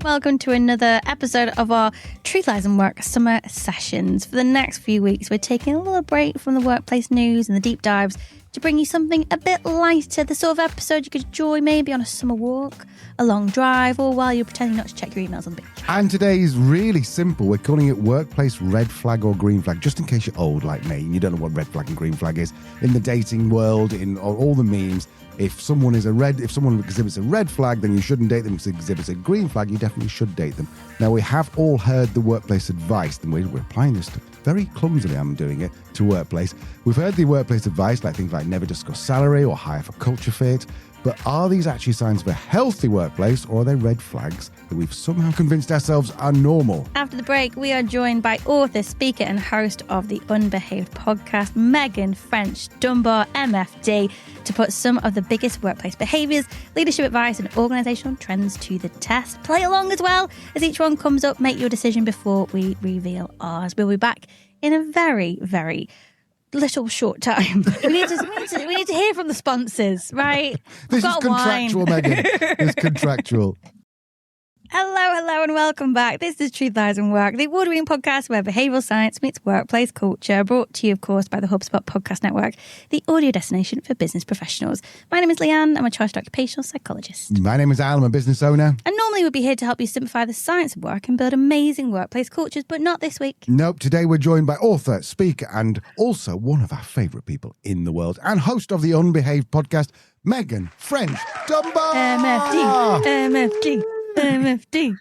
Welcome to another episode of our Truth Lies and Work Summer Sessions. For the next few weeks, we're taking a little break from the workplace news and the deep dives to bring you something a bit lighter, the sort of episode you could enjoy maybe on a summer walk, a long drive, or while you're pretending not to check your emails on the beach. And today is really simple. We're calling it workplace red flag or green flag, just in case you're old like me and you don't know what red flag and green flag is. In the dating world, in all the memes, if someone exhibits a red flag, then you shouldn't date them. If it exhibits a green flag, you definitely should date them. Now, we have all heard the workplace advice, and we're applying this very clumsily. I'm doing it to workplace. We've heard the workplace advice, like things like never discuss salary or hire for culture fit. But are these actually signs of a healthy workplace, or are they red flags that we've somehow convinced ourselves are normal? After the break, we are joined by author, speaker and host of the Unbehaved podcast, Meghan French Dunbar, MFD, to put some of the biggest workplace behaviours, leadership advice and organisational trends to the test. Play along as well. As each one comes up, make your decision before we reveal ours. We'll be back in a very, very little short time. We need to hear from the sponsors, right? This is contractual, Meghan. It's contractual. Hello, and welcome back. This is Truth, Lies and Work, the award-winning podcast where behavioural science meets workplace culture, brought to you, of course, by the HubSpot Podcast Network, the audio destination for business professionals. My name is Leanne. I'm a chartered occupational psychologist. My name is Al. I'm a business owner. And normally we'd be here to help you simplify the science of work and build amazing workplace cultures, but not this week. Nope. Today we're joined by author, speaker, and also one of our favourite people in the world, and host of the Unbehaved podcast, Meghan French Dunbar. MFD.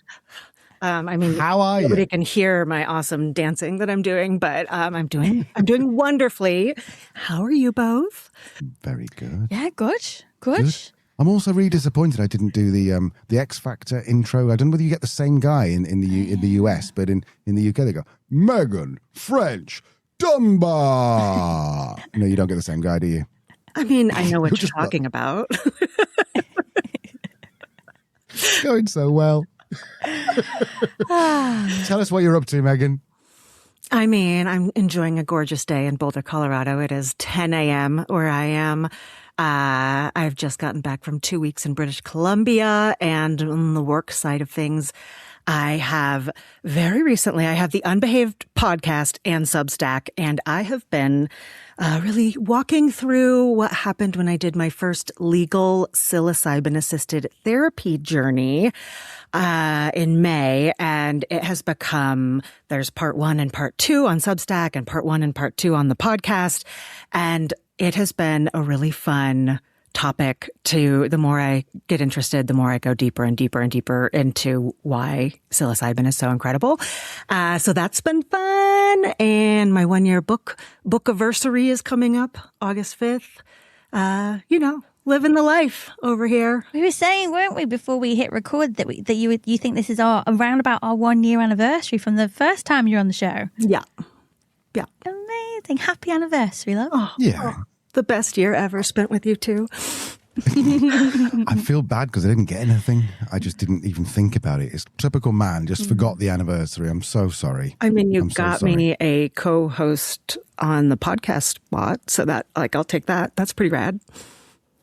How are you? Nobody can hear my awesome dancing that I'm doing, but I'm doing wonderfully. How are you both? Very good. Yeah, good. I'm also really disappointed I didn't do the X Factor intro. I don't know whether you get the same guy in the US, but in the UK they go, Meghan French Dunbar. No, you don't get the same guy, do you? I mean, I know what you're talking about. It's going so well. Tell us what you're up to, Meghan. I mean, I'm enjoying a gorgeous day in Boulder, Colorado. It is 10 a.m. where I am. I've just gotten back from 2 weeks in British Columbia, and on the work side of things, I have the Unbehaved podcast and Substack, and I have been really walking through what happened when I did my first legal psilocybin-assisted therapy journey in May, and it has become, there's part 1 and part 2 on Substack and part 1 and part 2 on the podcast, and it has been a really fun topic. The more I get interested, the more I go deeper and deeper and deeper into why psilocybin is so incredible. So that's been fun. And my 1-year book anniversary is coming up August 5th. Living the life over here. We were saying, weren't we, before we hit record, that you think this is around about our 1-year anniversary from the first time you're on the show? Yeah. Amazing. Happy anniversary, love. Oh, yeah. The best year ever spent with you two. I feel bad because I didn't get anything. I just didn't even think about it. It's typical man, just forgot the anniversary. I'm so sorry. I mean, you got me a co-host on the podcast spot, so that, I'll take that. That's pretty rad.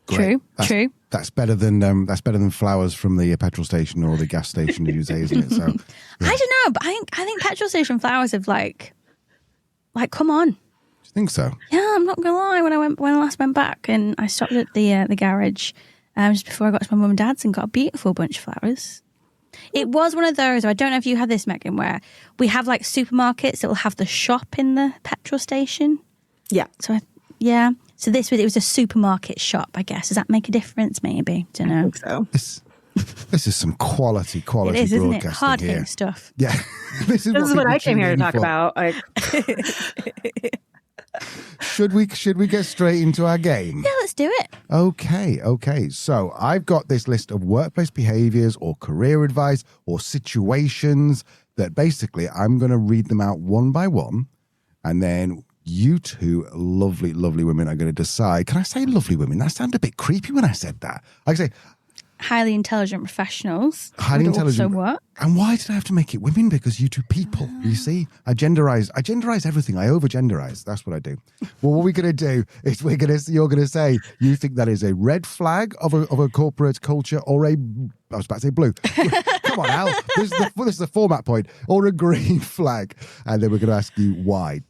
Great. True. That's better than flowers from the petrol station or the gas station, you say, isn't it? So yeah. I don't know, but I think petrol station flowers have like come on. I think so. Yeah, I'm not gonna lie. When I last went back and I stopped at the garage just before I got to my mum and dad's and got a beautiful bunch of flowers. It was one of those. I don't know if you had this, Meghan, where we have like supermarkets that will have the shop in the petrol station. Yeah. So So it was a supermarket shop, I guess. Does that make a difference? Maybe. Don't know. I think so. This is some quality it is, isn't it? broadcasting Hard here. hitting stuff. Yeah. This is what I came here to talk about. Should we get straight into our game? Yeah, let's do it. Okay. So I've got this list of workplace behaviors or career advice or situations that basically I'm going to read them out one by one, and then you two lovely, lovely women are going to decide. Can I say lovely women? That sounded a bit creepy when I said that. I say, highly intelligent professionals Highly would intelligent. also work. And why did I have to make it women? Because you two people, you see? I genderize everything. I over-genderize. That's what I do. Well, what we're going to do is you're going to say you think that is a red flag of a corporate culture, or I was about to say blue. Come on, Al. This is the format point. Or a green flag. And then we're going to ask you why.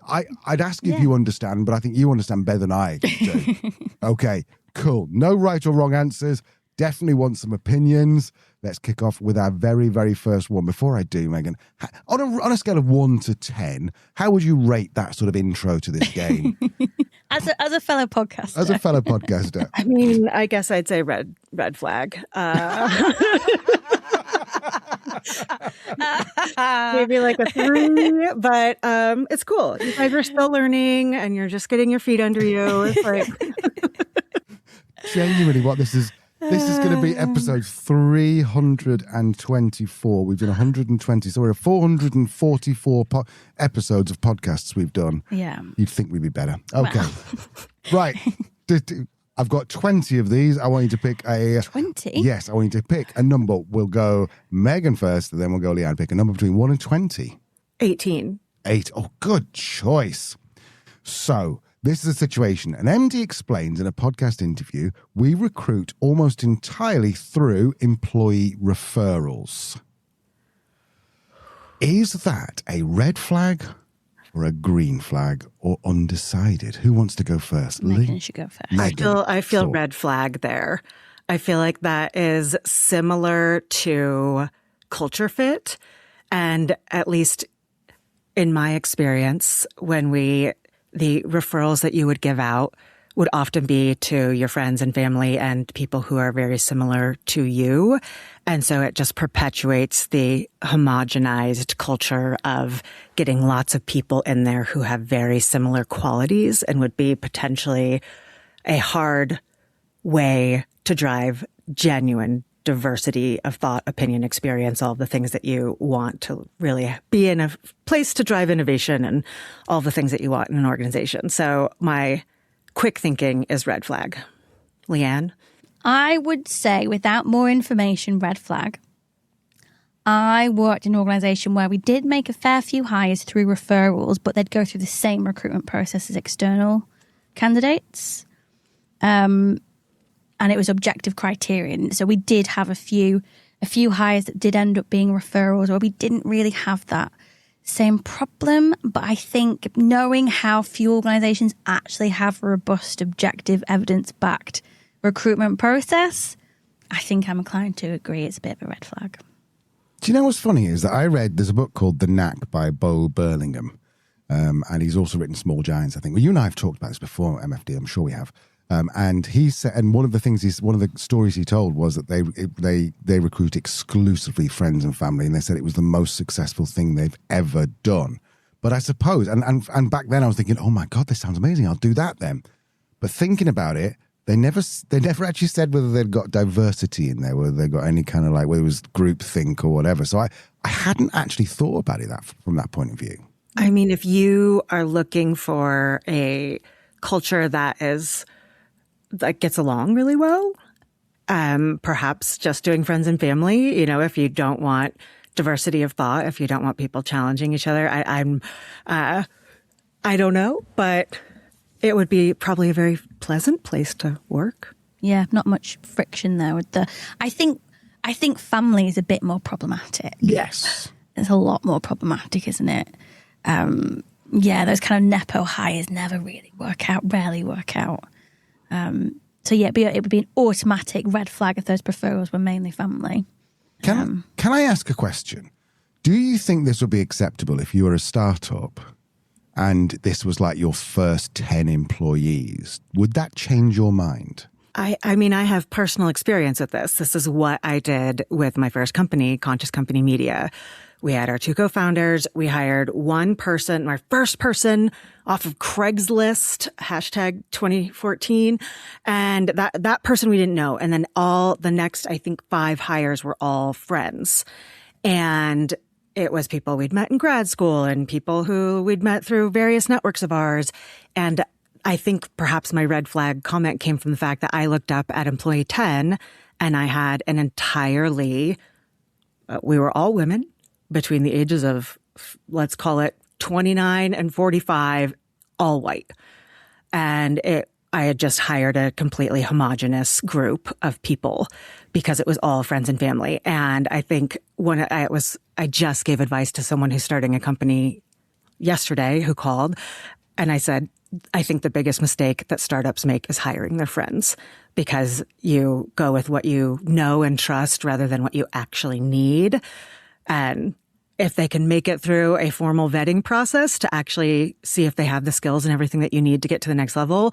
I'd ask you if you understand, but I think you understand better than I do. Okay, cool. No right or wrong answers. Definitely want some opinions. Let's kick off with our very, very first one. Before I do, Meghan, on a scale of 1 to 10, how would you rate that sort of intro to this game? As a fellow podcaster. As a fellow podcaster. I mean, I guess I'd say red flag. Maybe like a 3, but it's cool. You guys are still learning and you're just getting your feet under you. It's like genuinely what this is going to be episode 324. We've done 120, so we're at 444 episodes of podcasts we've done. Yeah. You'd think we'd be better. Okay. Well. Right. I've got 20 of these. I want you to pick a... 20? Yes, I want you to pick a number. We'll go Meghan first, and then we'll go Leanne. Pick a number between 1 and 20. 18. 8. Oh, good choice. So, this is a situation. An MD explains in a podcast interview, we recruit almost entirely through employee referrals. Is that a red flag or a green flag or undecided? Who wants to go first? Meghan should go first. I feel red flag there. I feel like that is similar to culture fit. And at least in my experience, the referrals that you would give out would often be to your friends and family and people who are very similar to you. And so it just perpetuates the homogenized culture of getting lots of people in there who have very similar qualities and would be potentially a hard way to drive genuine diversity of thought, opinion, experience, all the things that you want to really be in a place to drive innovation and all the things that you want in an organization. So my quick thinking is red flag. Leanne? I would say, without more information, red flag. I worked in an organisation where we did make a fair few hires through referrals, but they'd go through the same recruitment process as external candidates. And it was objective criterion. So we did have a few hires that did end up being referrals, or we didn't really have that same problem. But I think knowing how few organisations actually have a robust, objective, evidence-backed recruitment process, I think I'm inclined to agree it's a bit of a red flag. Do you know what's funny is that there's a book called The Knack by Bo Burlingham, and he's also written Small Giants, I think. Well, you and I have talked about this before, MFD, I'm sure we have. And he said, and one of the stories he told was that they recruit exclusively friends and family, and they said it was the most successful thing they've ever done. But I suppose, and back then I was thinking, oh my God, this sounds amazing, I'll do that then. But thinking about it, they never actually said whether they'd got diversity in there, whether they got any kind of like, whether it was groupthink or whatever. So I hadn't actually thought about it from that point of view. I mean, if you are looking for a culture that gets along really well, perhaps just doing friends and family, if you don't want diversity of thought, if you don't want people challenging each other, I don't know, but it would be probably a very pleasant place to work. Yeah, not much friction there with I think family is a bit more problematic. Yes. It's a lot more problematic, isn't it? Those kind of nepo hires never really rarely work out. So yeah, it would be an automatic red flag if those referrals were mainly family. Can I ask a question? Do you think this would be acceptable if you were a startup and this was like your first 10 employees? Would that change your mind? I mean, I have personal experience with this. This is what I did with my first company, Conscious Company Media. We had our 2 co-founders. We hired one person, my first person off of Craigslist, #2014. And that person we didn't know. And then all the next, I think 5 hires were all friends. And it was people we'd met in grad school and people who we'd met through various networks of ours. And I think perhaps my red flag comment came from the fact that I looked up at employee 10 And I had an entirely, we were all women between the ages of, let's call it 29 and 45, all white. And I had just hired a completely homogenous group of people because it was all friends and family. And I think when I just gave advice to someone who's starting a company yesterday who called, and I said, I think the biggest mistake that startups make is hiring their friends, because you go with what you know and trust rather than what you actually need. And if they can make it through a formal vetting process to actually see if they have the skills and everything that you need to get to the next level,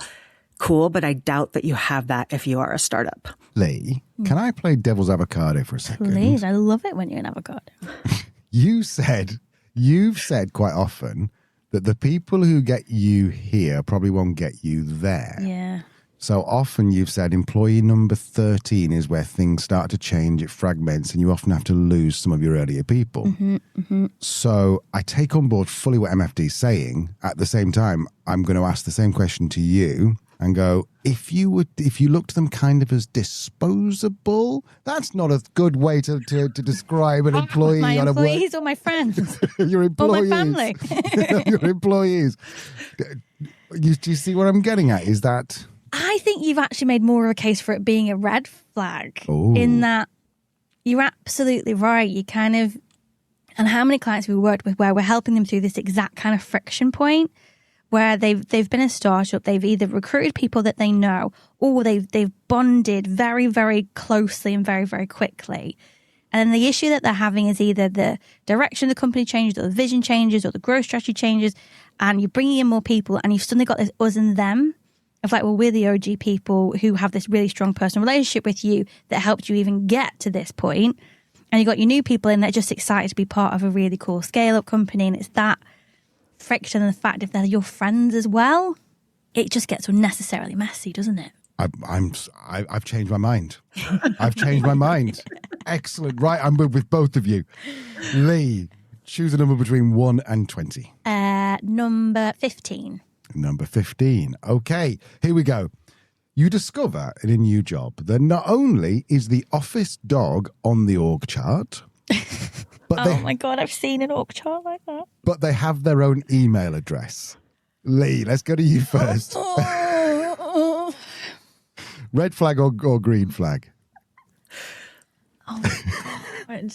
cool. But I doubt that you have that if you are a startup. Lee, can I play devil's avocado for a second? Please, I love it when you're an avocado. You've said quite often that the people who get you here probably won't get you there. Yeah. So often you've said employee number 13 is where things start to change, it fragments, and you often have to lose some of your earlier people. Mm-hmm, mm-hmm. So I take on board fully what MFD's saying. At the same time, I'm going to ask the same question to you and go, if you looked at them kind of as disposable, that's not a good way to describe an employee. My on employees or my friends? Your employees. Or my family? Your employees. Do you see what I'm getting at? Is that... I think you've actually made more of a case for it being a red flag. Ooh. In that you're absolutely right. You kind of, and how many clients we worked with where we're helping them through this exact kind of friction point where they've been a startup, they've either recruited people that they know or they've bonded very, very closely and very, very quickly. And then the issue that they're having is either the direction of the company changes or the vision changes or the growth strategy changes, and you're bringing in more people and you've suddenly got this us and them. Of like, well, we're the OG people who have this really strong personal relationship with you that helped you even get to this point. And you got your new people in that are just excited to be part of a really cool scale-up company. And it's that friction and the fact if they're your friends as well, it just gets unnecessarily messy, doesn't it? I've changed my mind. I've changed my mind. Excellent. Right, I'm with both of you. Lee, choose a number between 1 and 20. Number 15. Number 15. Okay, here we go. You discover in a new job that not only is the office dog on the org chart, but my God, I've seen an org chart like that. But they have their own email address. Lee, let's go to you first. Red flag or green flag? Oh my God.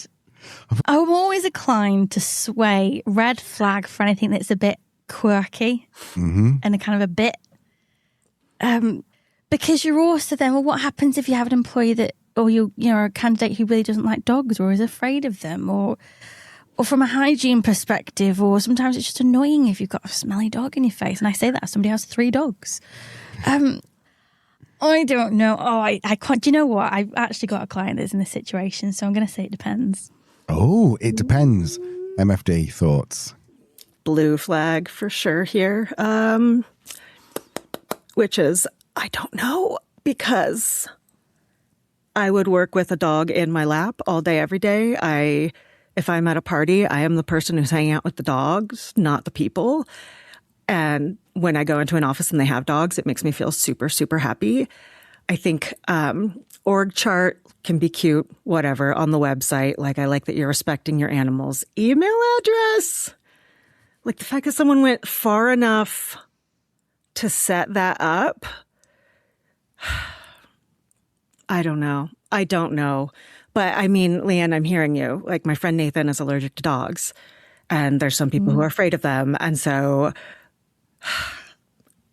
I'm always inclined to sway red flag for anything that's a bit quirky and a kind of a bit because you're also then, well, what happens if you have an employee that, or you know, a candidate who really doesn't like dogs or is afraid of them, or from a hygiene perspective, or sometimes it's just annoying if you've got a smelly dog in your face. And I say that as somebody who has 3 dogs. I don't know. I can't. Do you know what? I've actually got a client that's in this situation, so I'm going to say it depends. Oh, it depends. MFD, thoughts? Blue flag for sure here, which is, I don't know, because I would work with a dog in my lap all day, every day. If I'm at a party, I am the person who's hanging out with the dogs, not the people. And when I go into an office and they have dogs, it makes me feel super, super happy. I think org chart can be cute, whatever, on the website. Like, I like that you're respecting your animal's email address. Like the fact that someone went far enough to set that up. I don't know. But I mean, Leanne, I'm hearing you. Like, my friend Nathan is allergic to dogs, and there's some people who are afraid of them. And so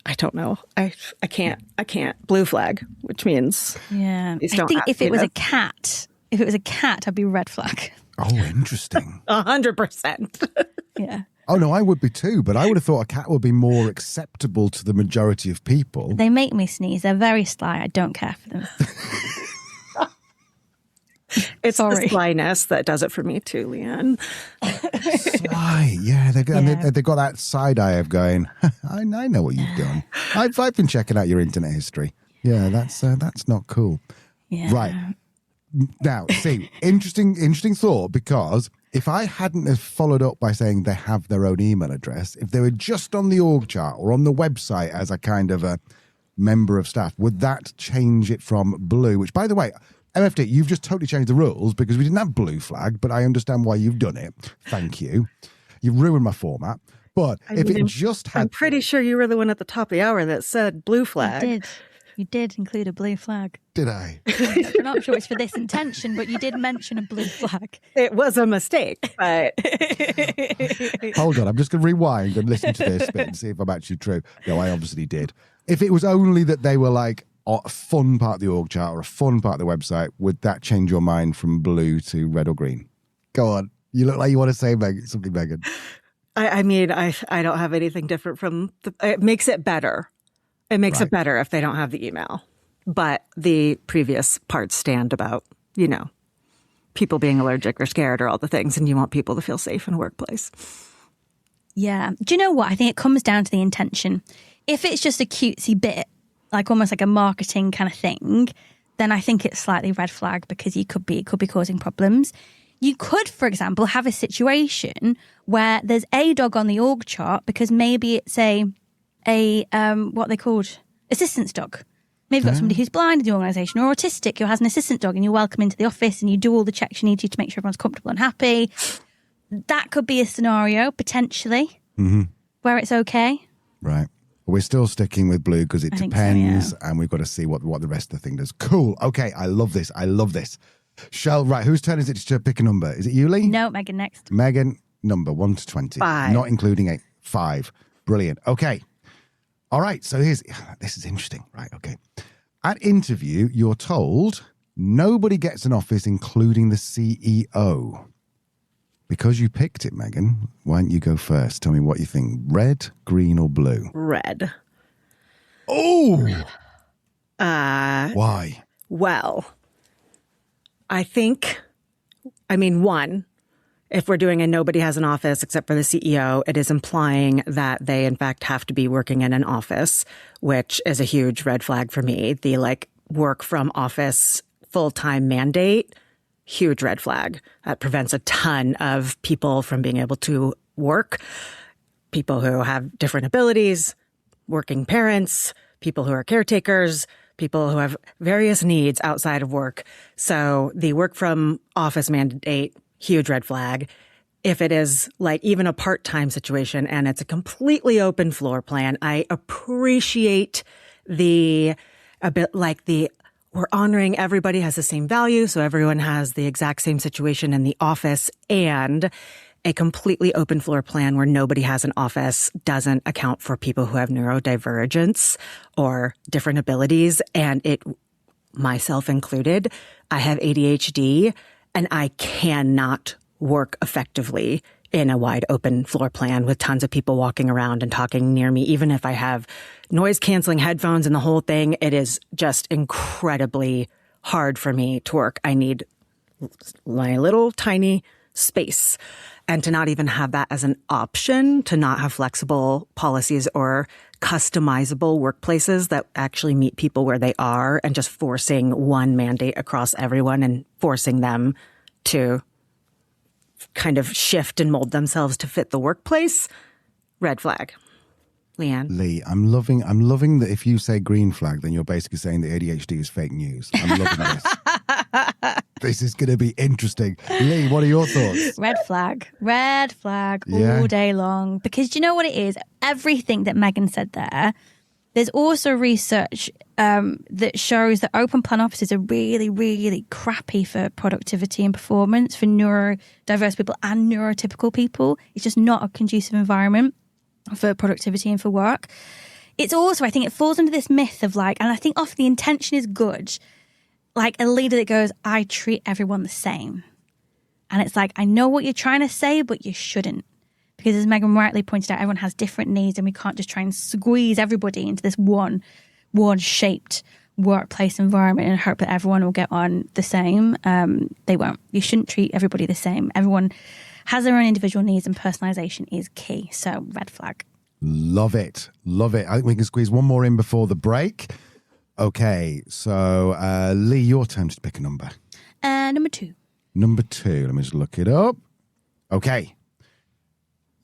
I don't know. I can't. Blue flag, which means I think if it was a cat, I'd be red flag. Oh, interesting. 100%. Yeah. Oh, no, I would be too, but I would have thought a cat would be more acceptable to the majority of people. They make me sneeze. They're very sly. I don't care for them. It's the slyness that does it for me too, Leanne. Sly, yeah. They've got that side eye of going, I know what you've done. I've been checking out your internet history. Yeah, that's not cool. Yeah. Right. Now, see, interesting thought, because if I hadn't have followed up by saying they have their own email address, if they were just on the org chart or on the website as a kind of a member of staff, would that change it from blue? Which, by the way, MFD, you've just totally changed the rules because we didn't have blue flag, but I understand why you've done it. Thank you. You've ruined my format. But I'm pretty sure you were the one at the top of the hour that said blue flag. You did include a blue flag. Did I? I'm not sure it's for this intention, but you did mention a blue flag. It was a mistake, but... Hold on, I'm just going to rewind and listen to this bit and see if I'm actually true. No, I obviously did. If it was only that they were like a fun part of the org chart or a fun part of the website, would that change your mind from blue to red or green? Go on. You look like you want to say something, Megan. I mean, I don't have anything different from... it makes it better. It makes it better if they don't have the email. But the previous parts stand about, people being allergic or scared or all the things, and you want people to feel safe in a workplace. Yeah. Do you know what? I think it comes down to the intention. If it's just a cutesy bit, like almost like a marketing kind of thing, then I think it's slightly red flag because it could be causing problems. You could, for example, have a situation where there's a dog on the org chart because maybe it's a what they called assistance dog. Maybe you've got somebody who's blind in the organisation or autistic who has an assistant dog, and you welcome into the office and you do all the checks you need to make sure everyone's comfortable and happy. That could be a scenario potentially where it's okay. Right. We're still sticking with blue because it depends, and we've got to see what the rest of the thing does. Cool. Okay, I love this. Right, whose turn is it to pick a number? Is it you, Lee? No, Megan next. Megan, number 1 to 20. 5. Not including 8. 5. Brilliant. Okay. All right, so this is interesting. Right, okay. At interview, you're told nobody gets an office, including the CEO. Because you picked it, Megan, why don't you go first? Tell me what you think. Red, green, or blue? Red. Oh! Why? Well, one, if we're doing a nobody has an office except for the CEO, it is implying that they, in fact, have to be working in an office, which is a huge red flag for me. The work from office full-time mandate, huge red flag. That prevents a ton of people from being able to work. People who have different abilities, working parents, people who are caretakers, people who have various needs outside of work. So the work from office mandate, huge red flag. If it is even a part-time situation and it's a completely open floor plan, I appreciate we're honoring everybody has the same value, so everyone has the exact same situation in the office, and a completely open floor plan where nobody has an office doesn't account for people who have neurodivergence or different abilities, and myself included, I have ADHD, and I cannot work effectively in a wide open floor plan with tons of people walking around and talking near me. Even if I have noise canceling headphones and the whole thing, it is just incredibly hard for me to work. I need my little tiny space. And to not even have that as an option, to not have flexible policies or customizable workplaces that actually meet people where they are, and just forcing one mandate across everyone and forcing them to kind of shift and mold themselves to fit the workplace, red flag. Leanne? Lee, I'm loving that if you say green flag, then you're basically saying that ADHD is fake news. I'm loving this. This is going to be interesting. Lee, what are your thoughts? Red flag all day long. Because do you know what it is? Everything that Megan said there's also research that shows that open plan offices are really, really crappy for productivity and performance for neurodiverse people and neurotypical people. It's just not a conducive environment for productivity and for work. It's also, I think it falls under this myth of and I think often the intention is good, like a leader that goes, I treat everyone the same. And it's I know what you're trying to say, but you shouldn't. Because as Megan rightly pointed out, everyone has different needs and we can't just try and squeeze everybody into this one shaped workplace environment and hope that everyone will get on the same. They won't. You shouldn't treat everybody the same. Everyone has their own individual needs and personalization is key. So red flag. Love it. I think we can squeeze one more in before the break. Okay, so Lee, your turn to pick a number. Number 2. Number 2. Let me just look it up. Okay.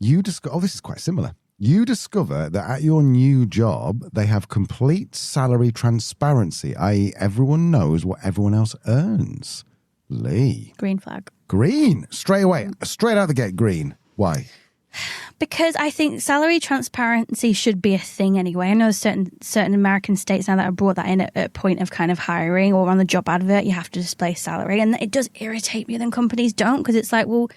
This is quite similar. You discover that at your new job, they have complete salary transparency, i.e. everyone knows what everyone else earns. Lee. Green flag. Green. Straight away. Straight out the gate, green. Why? Because I think salary transparency should be a thing anyway. I know certain American states now that have brought that in at a point of kind of hiring or on the job advert, you have to display salary. And it does irritate me when companies don't, because it's like, well,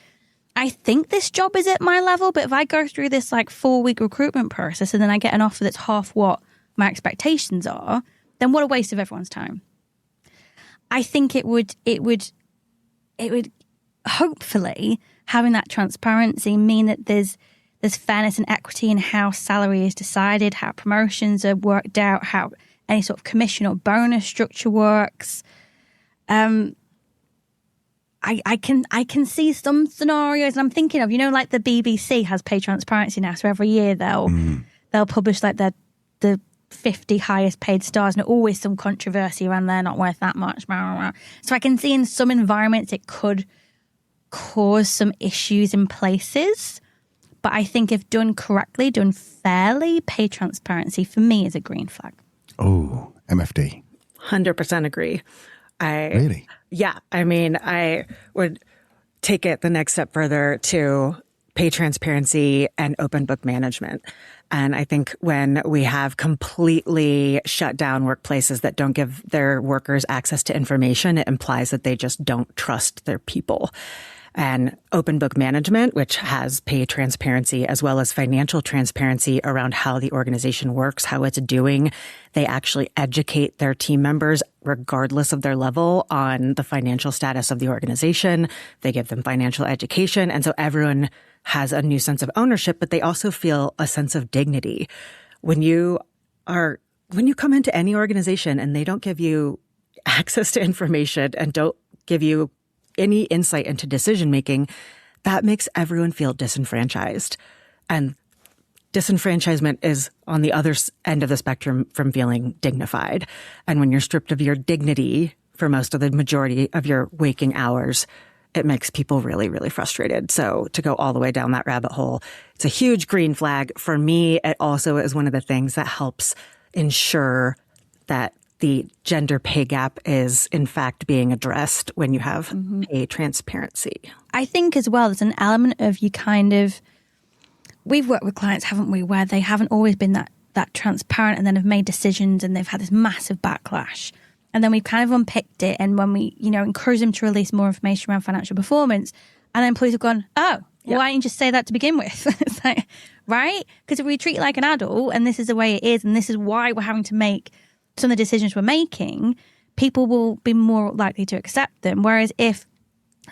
I think this job is at my level, but if I go through this like 4-week recruitment process and then I get an offer that's half what my expectations are, then what a waste of everyone's time. I think it would hopefully, having that transparency mean that there's fairness and equity in how salary is decided, how promotions are worked out, how any sort of commission or bonus structure works. I can see some scenarios, and I'm thinking of, like the BBC has pay transparency now, so every year they'll publish like the 50 highest paid stars, and always some controversy around they're not worth that much. So I can see in some environments it could cause some issues in places, but I think if done correctly, done fairly, pay transparency for me is a green flag. Oh, MFD. 100% agree. Really? Yeah. I mean, I would take it the next step further to pay transparency and open book management. And I think when we have completely shut down workplaces that don't give their workers access to information, it implies that they just don't trust their people. And open book management, which has pay transparency as well as financial transparency around how the organization works, how it's doing. They actually educate their team members, regardless of their level, on the financial status of the organization. They give them financial education. And so everyone has a new sense of ownership, but they also feel a sense of dignity. When you come into any organization and they don't give you access to information and don't give you any insight into decision-making, that makes everyone feel disenfranchised. And disenfranchisement is on the other end of the spectrum from feeling dignified. And when you're stripped of your dignity for most of the majority of your waking hours, it makes people really, really frustrated. So to go all the way down that rabbit hole, it's a huge green flag. For me, it also is one of the things that helps ensure that the gender pay gap is, in fact, being addressed when you have pay transparency. I think as well, there's an element of we've worked with clients, haven't we, where they haven't always been that transparent and then have made decisions and they've had this massive backlash. And then we've kind of unpicked it. And when we, encourage them to release more information around financial performance, and then employees have gone, oh, well, why didn't you just say that to begin with? It's like, right? Because if we treat you like an adult and this is the way it is and this is why we're having to make some of the decisions we're making, people will be more likely to accept them. Whereas if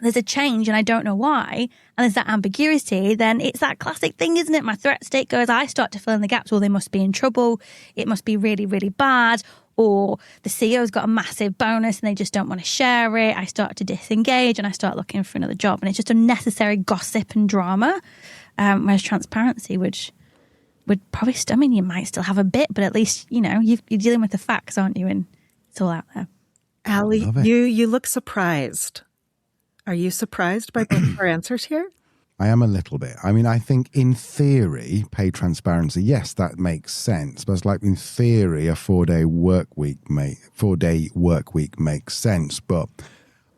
there's a change and I don't know why, and there's that ambiguity, then it's that classic thing, isn't it? My threat state goes, I start to fill in the gaps. Well, they must be in trouble. It must be really, really bad. Or the CEO's got a massive bonus and they just don't want to share it. I start to disengage and I start looking for another job. And it's just unnecessary gossip and drama. Whereas transparency, which would probably, you might still have a bit, but at least, you're dealing with the facts, aren't you? And it's all out there. Allie, you look surprised. Are you surprised by both our answers here? I am a little bit. I mean, I think in theory, pay transparency, yes, that makes sense. But it's like in theory, a 4-day work week makes sense. But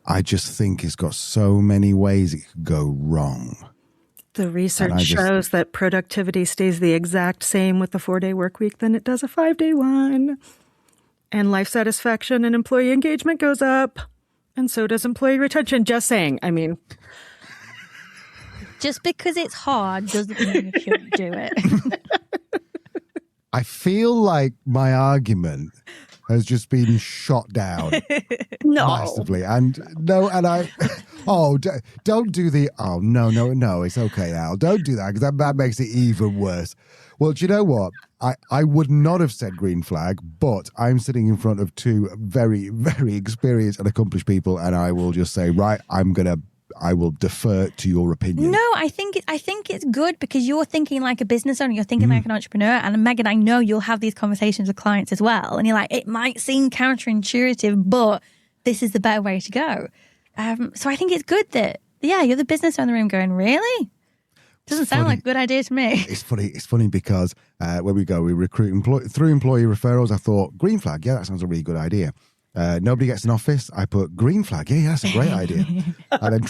I just think it's got so many ways it could go wrong. The research shows that productivity stays the exact same with the 4-day work week than it does a 5-day one. And life satisfaction and employee engagement goes up. And so does employee retention. Just saying. I mean, just because it's hard doesn't mean you shouldn't do it. I feel like my argument has just been shot down massively. And don't do the, no, it's okay, Al. Don't do that, because that makes it even worse. Well, do you know what? I would not have said green flag, but I'm sitting in front of two very, very experienced and accomplished people, and I will just say, right, I will defer to your opinion. No, I think it's good because you're thinking like a business owner, you're thinking like an entrepreneur. And Meghan, I know you'll have these conversations with clients as well. And you're like, it might seem counterintuitive, but this is the better way to go. So I think it's good that, you're the business owner in the room going, really? Doesn't sound like a good idea to me. It's funny because when we recruit through employee referrals, I thought green flag, yeah, that sounds a really good idea. Nobody gets an office, I put green flag, yeah, that's a great idea. And then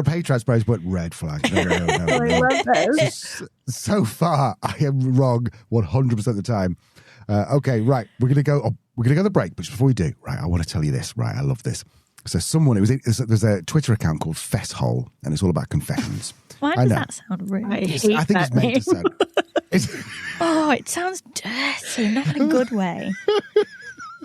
pay transparency, put red flag. No. I love this. So far, I am wrong 100% of the time. Okay, right, we're gonna go to the break, but just before we do, right, I want to tell you this. Right, I love this. So there's a Twitter account called Fesshole, and it's all about confessions. Why does that sound rude? I think it's meant to sound. It sounds dirty, not in a good way.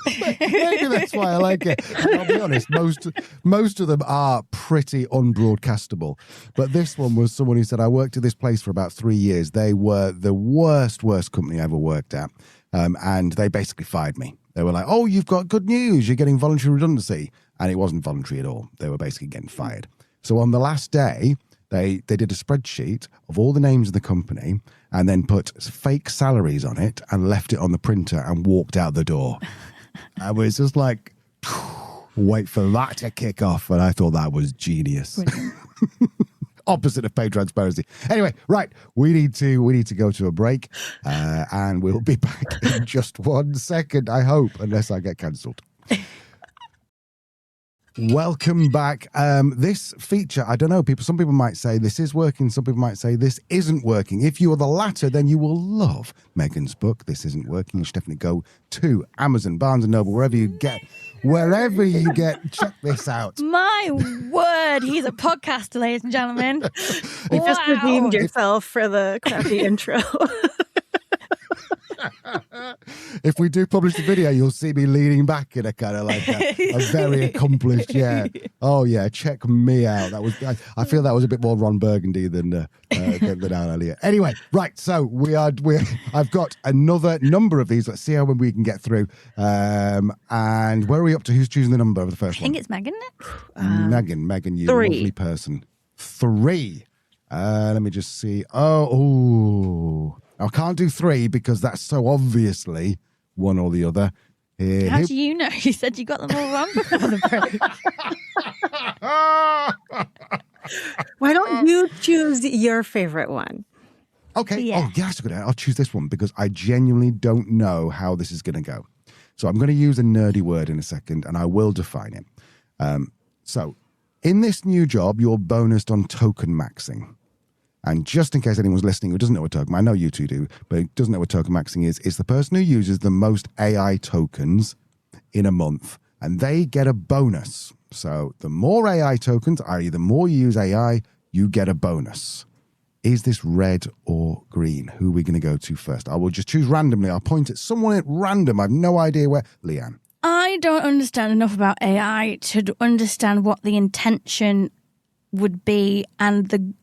Maybe that's why I like it. I'll be honest, most of them are pretty unbroadcastable. But this one was someone who said, I worked at this place for about 3 years. They were the worst company I ever worked at. And they basically fired me. They were like, oh, you've got good news. You're getting voluntary redundancy. And it wasn't voluntary at all. They were basically getting fired. So on the last day, they did a spreadsheet of all the names of the company and then put fake salaries on it and left it on the printer and walked out the door. I was just like, wait for that to kick off. And I thought that was genius. Opposite of pay transparency. Anyway, right, we need to go to a break, and we'll be back in just 1 second, I hope, unless I get cancelled. Welcome back. This feature, I don't know, some people might say this is working, some people might say this isn't working. If you are the latter, then you will love Meghan's book, This Isn't Working. You should definitely go to Amazon, Barnes & Noble, wherever you get, check this out. My word, he's a podcaster, ladies and gentlemen. You just redeemed yourself for the crappy intro. If we do publish the video, you'll see me leaning back in a kind of like a very accomplished, oh yeah, check me out. That was, I feel that was a bit more Ron Burgundy than Al Elliott. Anyway, right, so I've got another number of these. Let's see how many we can get through. And where are we up to? Who's choosing the number of the first one? I think it's Meghan next. Meghan, you 3. lovely person. 3. Let me just see. I can't do 3 because that's so obviously one or the other. How do you know? You said you got them all wrong before the break. Why don't you choose your favorite one? Okay. Yeah. Oh, yeah, that's a good idea. I'll choose this one because I genuinely don't know how this is going to go. So I'm going to use a nerdy word in a second and I will define it. So in this new job, you're bonused on token maxing. And just in case anyone's listening who doesn't know what token, I know you two do, but who doesn't know what token maxing is the person who uses the most AI tokens in a month, and they get a bonus. So the more AI tokens, i.e. the more you use AI, you get a bonus. Is this red or green? Who are we going to go to first? I will just choose randomly. I'll point at someone at random. I have no idea where. Leanne. I don't understand enough about AI to understand what the intention would be and the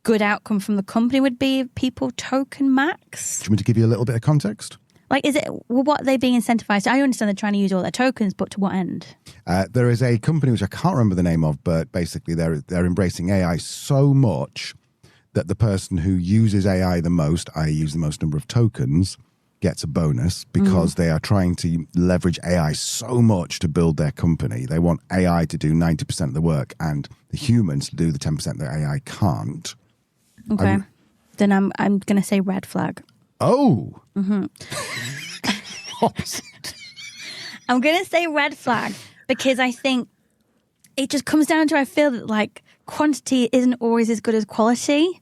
good outcome from the company would be if people token max. Do you want me to give you a little bit of context? Like, what are they being incentivized? I understand they're trying to use all their tokens, but to what end? There is a company which I can't remember the name of, but basically they're embracing AI so much that the person who uses AI the most, i.e. use the most number of tokens, gets a bonus because they are trying to leverage AI so much to build their company. They want AI to do 90% of the work and the humans to do the 10% that AI can't. Okay. Then I'm going to say red flag. Oh. Mm-hmm. Opposite. I'm going to say red flag because I think it just comes down to, I feel that like quantity isn't always as good as quality.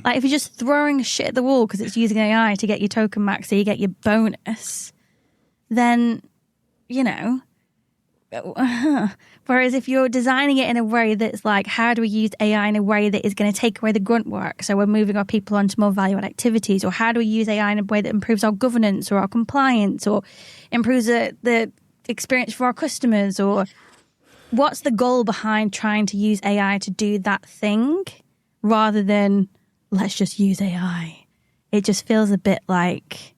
Like if you're just throwing shit at the wall because it's using AI to get your token max so you get your bonus, then, you know, whereas if you're designing it in a way that's like, how do we use AI in a way that is going to take away the grunt work? So we're moving our people onto more value-add activities, or how do we use AI in a way that improves our governance or our compliance or improves the experience for our customers? Or what's the goal behind trying to use AI to do that thing rather than let's just use AI? It just feels a bit like,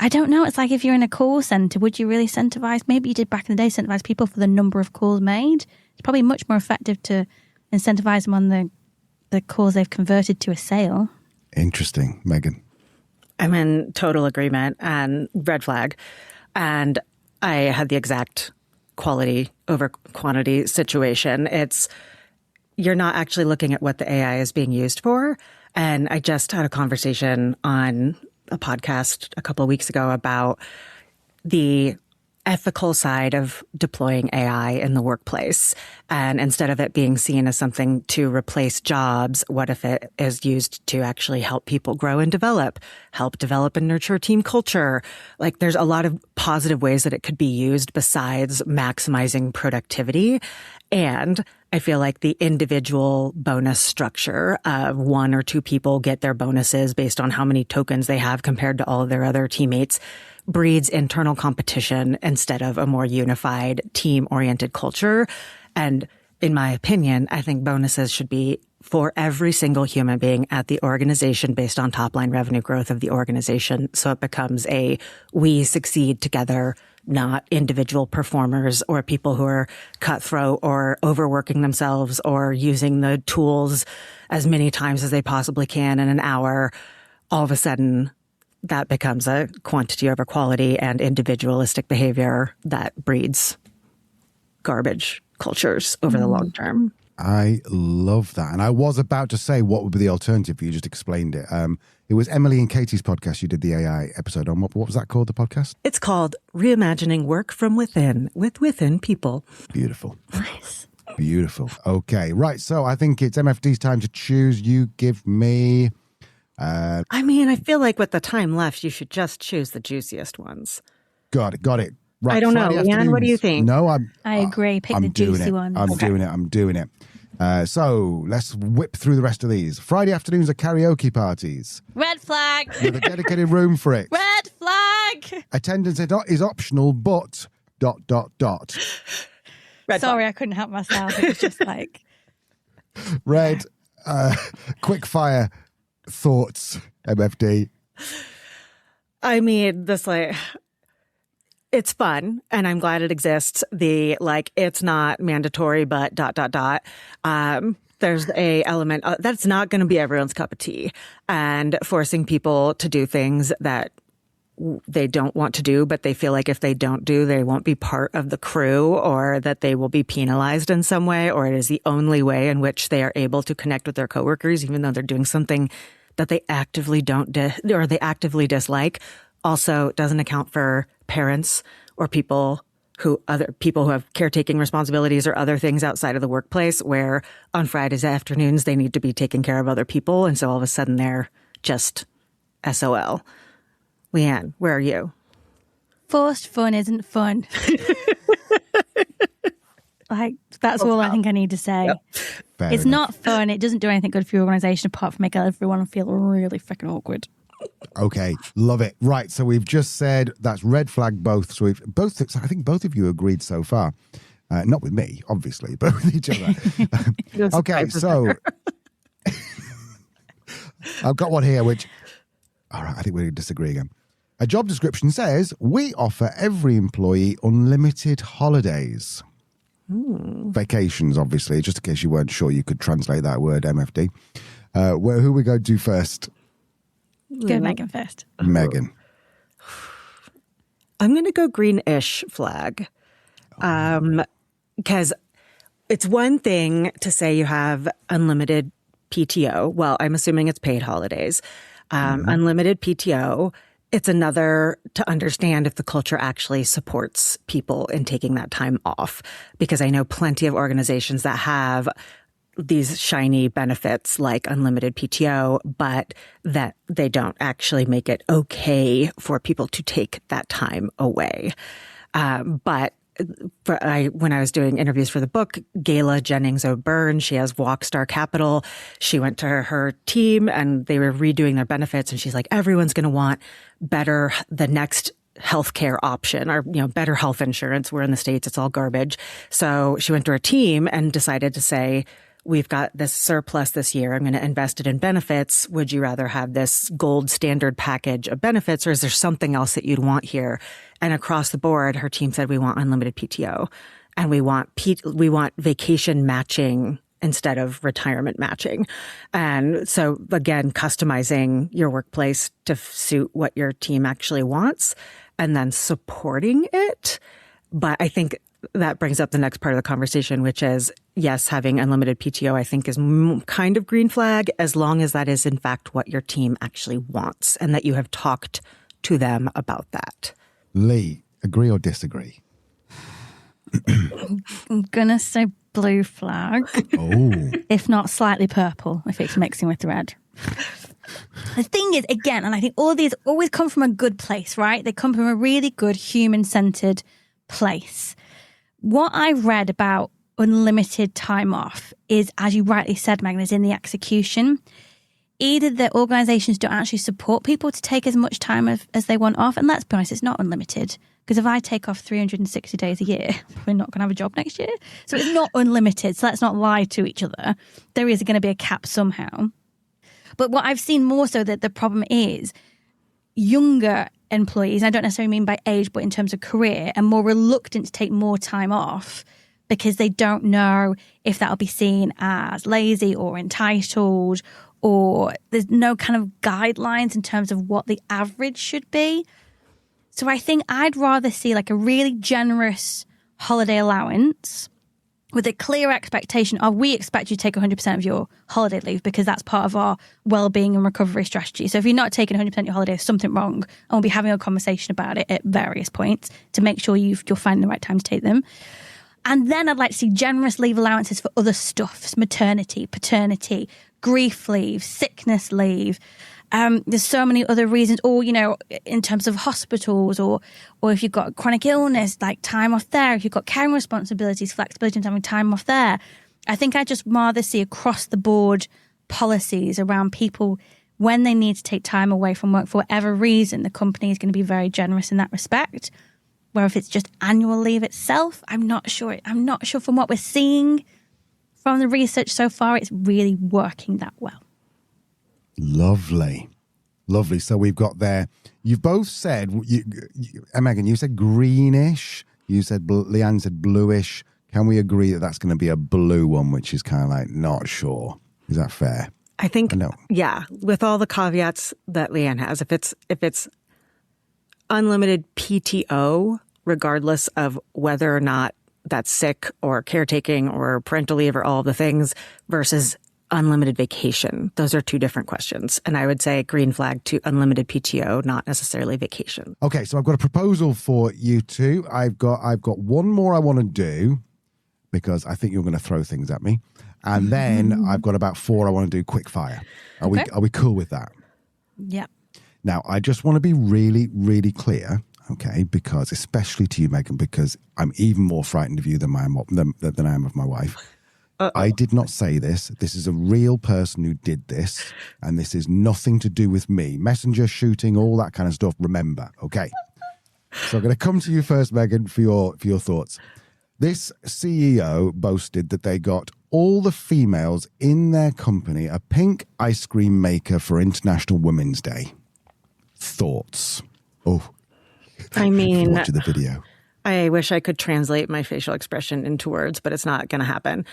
I don't know. It's like if you're in a call center, would you really incentivize? Maybe you did back in the day, incentivize people for the number of calls made. It's probably much more effective to incentivize them on the calls they've converted to a sale. Interesting. Meghan. I'm in total agreement and red flag. And I had the exact quality over quantity situation. You're not actually looking at what the AI is being used for. And I just had a conversation on a podcast a couple of weeks ago about the ethical side of deploying AI in the workplace. And instead of it being seen as something to replace jobs, what if it is used to actually help people grow and help develop and nurture team culture? Like there's a lot of positive ways that it could be used besides maximizing productivity. And I feel like the individual bonus structure of 1 or 2 people get their bonuses based on how many tokens they have compared to all of their other teammates breeds internal competition instead of a more unified team-oriented culture. And in my opinion, I think bonuses should be for every single human being at the organization based on top-line revenue growth of the organization. So it becomes a we succeed together, not individual performers or people who are cutthroat or overworking themselves or using the tools as many times as they possibly can in an hour. All of a sudden, that becomes a quantity over quality and individualistic behavior that breeds garbage cultures over the long term. I love that. And I was about to say, what would be the alternative? You just explained it. It was Emily and Katie's podcast. You did the AI episode on. What was that called, the podcast? It's called Reimagining Work from Within with Within People. Beautiful. Nice. Beautiful. Okay. Right. So I think it's MFD's time to choose. You give me... I mean, I feel like with the time left, you should just choose the juiciest ones. Got it. Right. I don't know. Leanne, what do you think? No, I agree. Pick the juicy ones. I'm doing it. So let's whip through the rest of these. Friday afternoons are karaoke parties. Red flag. With a dedicated room for it. Red flag. Attendance is optional, but ... Red Sorry, flag. I couldn't help myself. It was just like... Red, quick fire thoughts, MFD. I mean, it's fun and I'm glad it exists. It's not mandatory, but ... There's a element that's not going to be everyone's cup of tea, and forcing people to do things that they don't want to do, but they feel like if they don't do, they won't be part of the crew, or that they will be penalized in some way, or it is the only way in which they are able to connect with their coworkers, even though they're doing something that they actively or they actively dislike. Also doesn't account for parents or other people who have caretaking responsibilities or other things outside of the workplace, where on Fridays afternoons they need to be taking care of other people, and so all of a sudden they're just SOL. Leanne, where are you? Forced fun isn't fun. That's all I think I need to say. Yep. It's not fun. It doesn't do anything good for your organisation apart from make everyone feel really freaking awkward. Okay, love it. Right, so we've just said that's red flag both. So I think both of you agreed so far. Not with me, obviously, but with each other. Okay, so I've got one here which, all right, I think we disagree again. A job description says, we offer every employee unlimited holidays. Vacations, obviously, just in case you weren't sure you could translate that word, MFD. Who we go to first? Go Meghan first. Meghan. I'm going to go greenish flag. Because it's one thing to say you have unlimited PTO. Well, I'm assuming it's paid holidays. Unlimited PTO. It's another to understand if the culture actually supports people in taking that time off. Because I know plenty of organizations that have these shiny benefits like unlimited PTO, but that they don't actually make it okay for people to take that time away. But when I was doing interviews for the book, Gayla Jennings O'Byrne, she has Walkstar Capital. She went to her team and they were redoing their benefits, and she's like, everyone's going to want the next healthcare option, or better health insurance. We're in the States, it's all garbage. So she went to her team and decided to say, we've got this surplus this year. I'm going to invest it in benefits. Would you rather have this gold standard package of benefits, or is there something else that you'd want here? And across the board, her team said, we want unlimited PTO, and we want vacation matching instead of retirement matching. And so again, customizing your workplace to suit what your team actually wants and then supporting it. But I think that brings up the next part of the conversation, which is, yes, having unlimited PTO, I think, is kind of green flag, as long as that is, in fact, what your team actually wants and that you have talked to them about that. Lee, agree or disagree? I'm going to say blue flag. Oh. If not slightly purple, if it's mixing with red. The thing is, again, and I think all these always come from a good place, right? They come from a really good human-centered place. What I've read about unlimited time off is, as you rightly said, Meghan, is in the execution. Either the organisations don't actually support people to take as much time as they want off, and let's be honest, it's not unlimited. Because if I take off 360 days a year, we're not going to have a job next year. So it's not unlimited, so let's not lie to each other. There is going to be a cap somehow. But what I've seen more so that the problem is younger employees, I don't necessarily mean by age, but in terms of career, are more reluctant to take more time off because they don't know if that'll be seen as lazy or entitled, or there's no kind of guidelines in terms of what the average should be. So I think I'd rather see like a really generous holiday allowance with a clear expectation of, we expect you to take 100% of your holiday leave because that's part of our well-being and recovery strategy. So if you're not taking 100% of your holiday, there's something wrong. And we'll be having a conversation about it at various points to make sure you're finding the right time to take them. And then I'd like to see generous leave allowances for other stuff, maternity, paternity, grief leave, sickness leave. There's so many other reasons, or, you know, in terms of hospitals, or if you've got chronic illness, like time off there. If you've got caring responsibilities, flexibility in having time off there. I think I just rather see across the board policies around people when they need to take time away from work for whatever reason. The company is going to be very generous in that respect. Where if it's just annual leave itself, I'm not sure. I'm not sure from what we're seeing from the research so far, it's really working that well. Lovely. So we've got there, you've both said, Meghan, you said greenish, you said, Leanne said bluish. Can we agree that that's going to be a blue one, which is kind of like not sure? Is that fair? I think, yeah, with all the caveats that Leanne has, if it's unlimited PTO, regardless of whether or not that's sick or caretaking or parental leave or all of the things, versus unlimited vacation. Those are two different questions. And I would say green flag to unlimited PTO, not necessarily vacation. Okay, so I've got a proposal for you two. I've got one more I want to do because I think you're going to throw things at me. And then I've got about 4 I want to do quick fire. Are we cool with that? Yeah. Now, I just want to be really, really clear, okay, because especially to you, Meghan, because I'm even more frightened of you than I am of my wife. I did not say this. This is a real person who did this, and this is nothing to do with me. Messenger shooting, all that kind of stuff. Remember, okay? So I'm going to come to you first, Meghan, for your thoughts. This CEO boasted that they got all the females in their company a pink ice cream maker for International Women's Day. Thoughts? Oh, I mean, watch the video. I wish I could translate my facial expression into words, but it's not going to happen.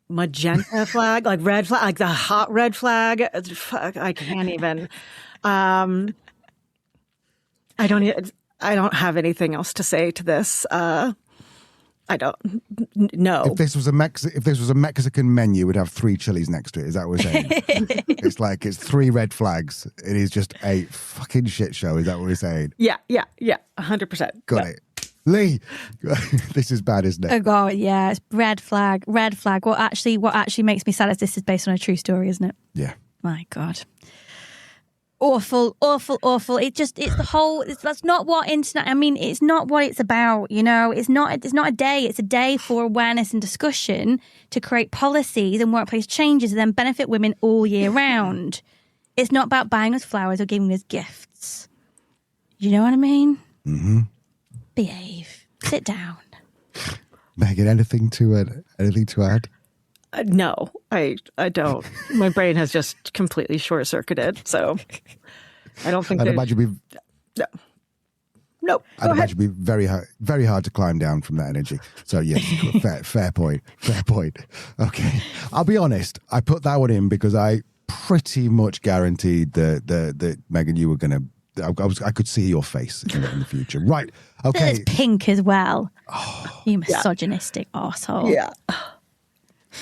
Magenta flag, like red flag, like the hot red flag. I can't even. I don't have anything else to say to this. I don't know. If this was a Mexican menu, it would have 3 chilies next to it. Is that what we're saying? It's 3 red flags. It is just a fucking shit show. Is that what we're saying? Yeah. 100%. Got it. Lee, this is bad, isn't it? Oh God, yeah, it's red flag. What actually makes me sad is this is based on a true story, isn't it? Yeah. My God. Awful. That's not what internet, I mean, it's not what it's about, you know, it's not a day, it's a day for awareness and discussion to create policies and workplace changes that then benefit women all year round. It's not about buying us flowers or giving us gifts. You know what I mean? Mm-hmm. Behave. Sit down. Meghan, anything to add? No, I don't. My brain has just completely short-circuited, so I don't think. I'd imagine No. I'd imagine it'd be very hard to climb down from that energy. So yes, fair point. Okay, I'll be honest. I put that one in because I pretty much guaranteed that Meghan, you were going to I could see your face in the future. Right. Okay. It's pink as well. Oh, you misogynistic arsehole. Yeah.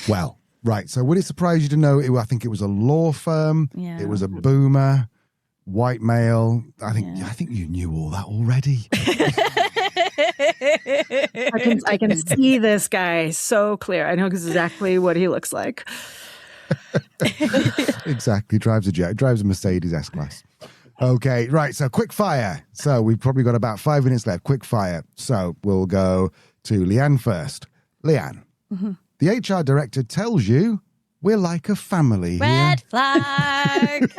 Well, right. So would it surprise you to know, I think it was a law firm. Yeah. It was a boomer, white male. I think you knew all that already. I can see this guy so clear. I know exactly what he looks like. Exactly. Drives a Mercedes S-Class. Okay, right. So quick fire. So we've probably got about 5 minutes left. Quick fire. So we'll go to Leanne first. Leanne, the HR director tells you we're like a family Red here. flag.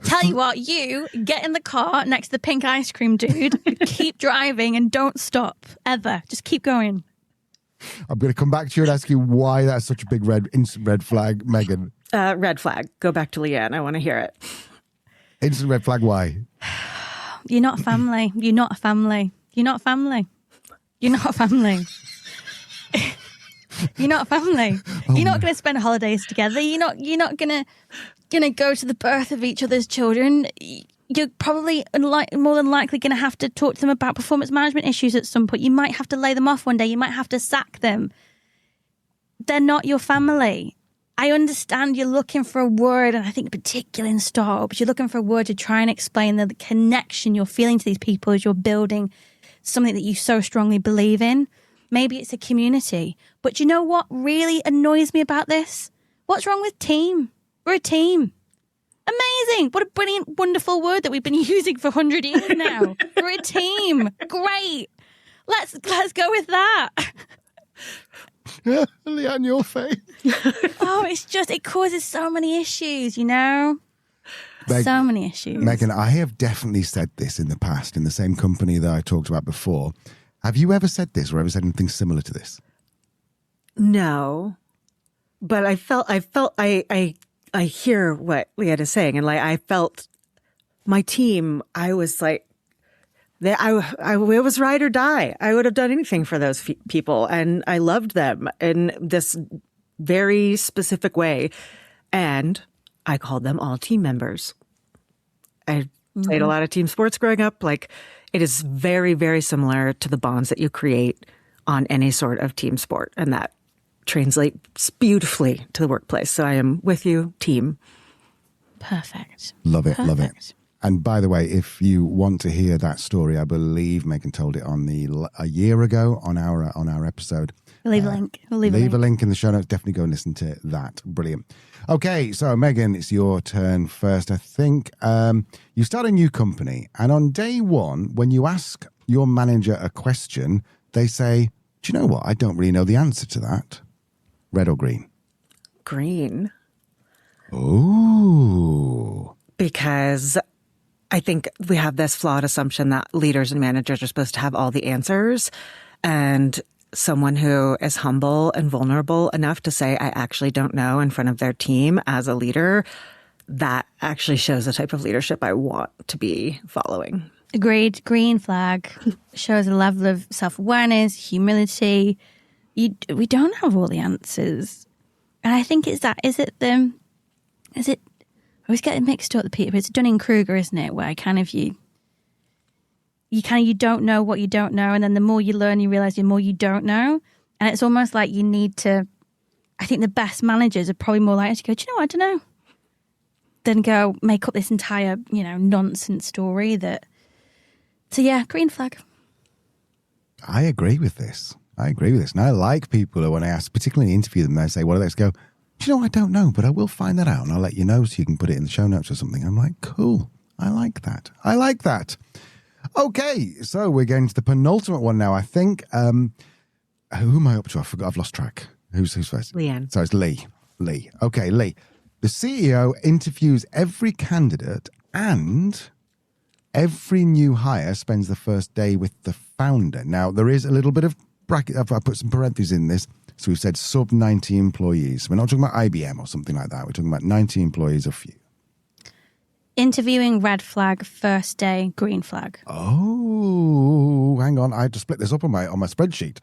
Tell you what, you get in the car next to the pink ice cream dude, keep driving and don't stop ever. Just keep going. I'm going to come back to you and ask you why that's such a big instant red flag, Meghan. Red flag. Go back to Leanne. I want to hear it. Instant red flag, why? You're not a family. You're not a family. You're not a family. You're not a family. You're not a family. You're not going to spend holidays together. You're not going to go to the birth of each other's children. You're probably more than likely going to have to talk to them about performance management issues at some point. You might have to lay them off one day. You might have to sack them. They're not your family. I understand you're looking for a word, and I think particularly in startups, you're looking for a word to try and explain the connection you're feeling to these people as you're building something that you so strongly believe in. Maybe it's a community. But you know what really annoys me about this? What's wrong with team? We're a team. Amazing. What a brilliant, wonderful word that we've been using for 100 years now. We're a team. Great. Let's go with that. Leanne, your face. Oh, it causes so many issues, you know? So many issues. Meghan, I have definitely said this in the past in the same company that I talked about before. Have you ever said this or ever said anything similar to this? No, but I hear what Leanne is saying, and I felt my team. I was like, it was ride or die. I would have done anything for those people, and I loved them in this very specific way, and I called them all team members. I played a lot of team sports growing up. Like, it is very, very similar to the bonds that you create on any sort of team sport, and that translates beautifully to the workplace. So I am with you, team. Perfect. Love it, love it. And by the way, if you want to hear that story, I believe Meghan told it on a year ago on our episode. We'll leave a link. Leave a link in the show notes. Definitely go and listen to that. Brilliant. Okay, so Meghan, it's your turn first. I think you start a new company, and on day one, when you ask your manager a question, they say, "Do you know what? I don't really know the answer to that." Red or green? Green. Ooh. Because I think we have this flawed assumption that leaders and managers are supposed to have all the answers, and someone who is humble and vulnerable enough to say, I actually don't know in front of their team as a leader, that actually shows the type of leadership I want to be following. Agreed. Green flag shows a level of self-awareness, humility. We don't have all the answers. And I think it's that, I always get it mixed up, Peter, but it's Dunning-Kruger, isn't it? Where kind of you don't know what you don't know. And then the more you learn, you realize the more you don't know. And it's almost like you need to, I think the best managers are probably more likely to go, do you know what, I don't know. Then go make up this entire, nonsense story so yeah, green flag. I agree with this. And I like people who, when I ask, particularly interview them, they say, what do they go? Do you know, I don't know, but I will find that out and I'll let you know so you can put it in the show notes or something. I'm like, cool. I like that. Okay, so we're getting to the penultimate one now, I think. Who am I up to? I forgot. I've lost track. Who's first? Leanne. So it's Lee. Okay, Lee. The CEO interviews every candidate and every new hire spends the first day with the founder. Now, there is a little bit of bracket. I put some parentheses in this. So we've said sub 90 employees. We're not talking about IBM or something like that. We're talking about 90 employees or few. Interviewing, red flag. First day, green flag. Oh, hang on. I had to split this up on my spreadsheet.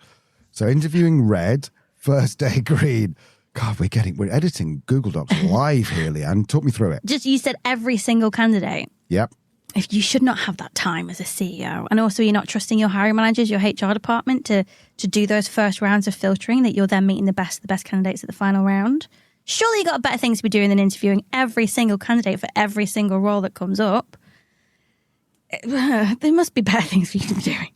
So interviewing, red. First day, green. God, we're editing Google Docs live here, Leanne. Talk me through it. You said every single candidate. Yep. if you should not have that time as a CEO. And also you're not trusting your hiring managers, your HR department to do those first rounds of filtering, that you're then meeting the best candidates at the final round. Surely you got better things to be doing than interviewing every single candidate for every single role that comes up. There must be better things for you to be doing.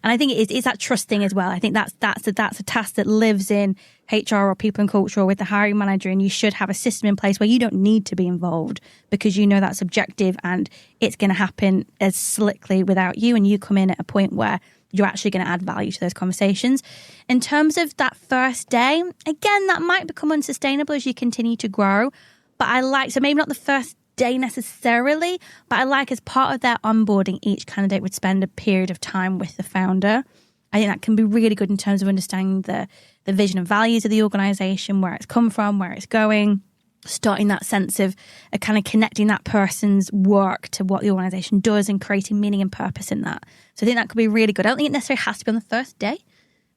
And I think it's that trusting as well. I think that's a task that lives in HR or people and culture or with the hiring manager, and you should have a system in place where you don't need to be involved because you know that's objective and it's going to happen as slickly without you, and you come in at a point where you're actually going to add value to those conversations. In terms of that first day, again, that might become unsustainable as you continue to grow. But so maybe not the first day necessarily, but I like as part of their onboarding, each candidate would spend a period of time with the founder. I think that can be really good in terms of understanding the vision and values of the organisation, where it's come from, where it's going, starting that sense of kind of connecting that person's work to what the organisation does and creating meaning and purpose in that. So I think that could be really good. I don't think it necessarily has to be on the first day,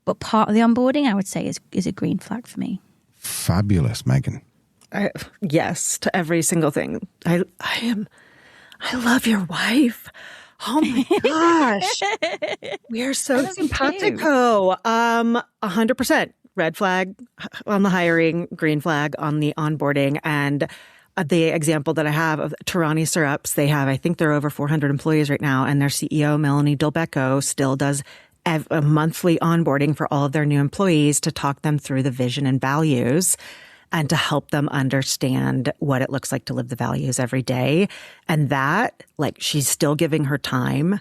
but part of the onboarding, I would say, is a green flag for me. Fabulous, Meghan. Yes, to every single thing. I love your wife. Oh my gosh. We are so simpatico. 100% red flag on the hiring, green flag on the onboarding. And the example that I have of Tarani Syrups, I think they're over 400 employees right now, and their CEO, Melanie Delbecco, still does a monthly onboarding for all of their new employees to talk them through the vision and values, and to help them understand what it looks like to live the values every day. And that, she's still giving her time,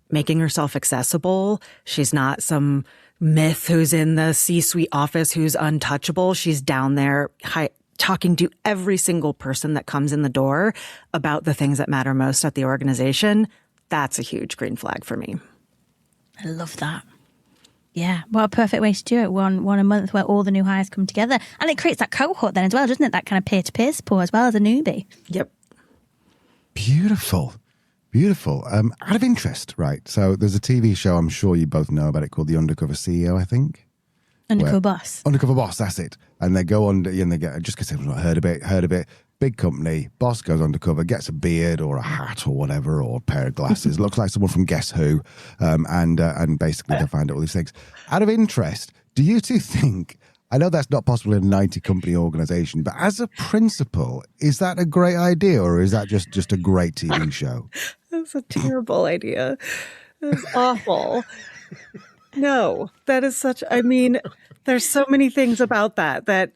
making herself accessible. She's not some myth who's in the C-suite office who's untouchable. She's down there talking to every single person that comes in the door about the things that matter most at the organization. That's a huge green flag for me. I love that. Yeah, what a perfect way to do it. One a month where all the new hires come together. And it creates that cohort then as well, doesn't it? That kind of peer-to-peer support as well as a newbie. Yep. Beautiful. Beautiful. Out of interest, right? So there's a TV show, I'm sure you both know about it, called The Undercover CEO, I think. Undercover Boss. Undercover Boss, that's it. And they go on, and they get, just because everyone's not heard of it, big company, boss goes undercover, gets a beard or a hat or whatever, or a pair of glasses, looks like someone from Guess Who, and basically they find out all these things. Out of interest, do you two think, I know that's not possible in a 90-company organisation, but as a principle, is that a great idea, or is that just a great TV show? That's a terrible idea. That's awful. No, that is there's so many things about that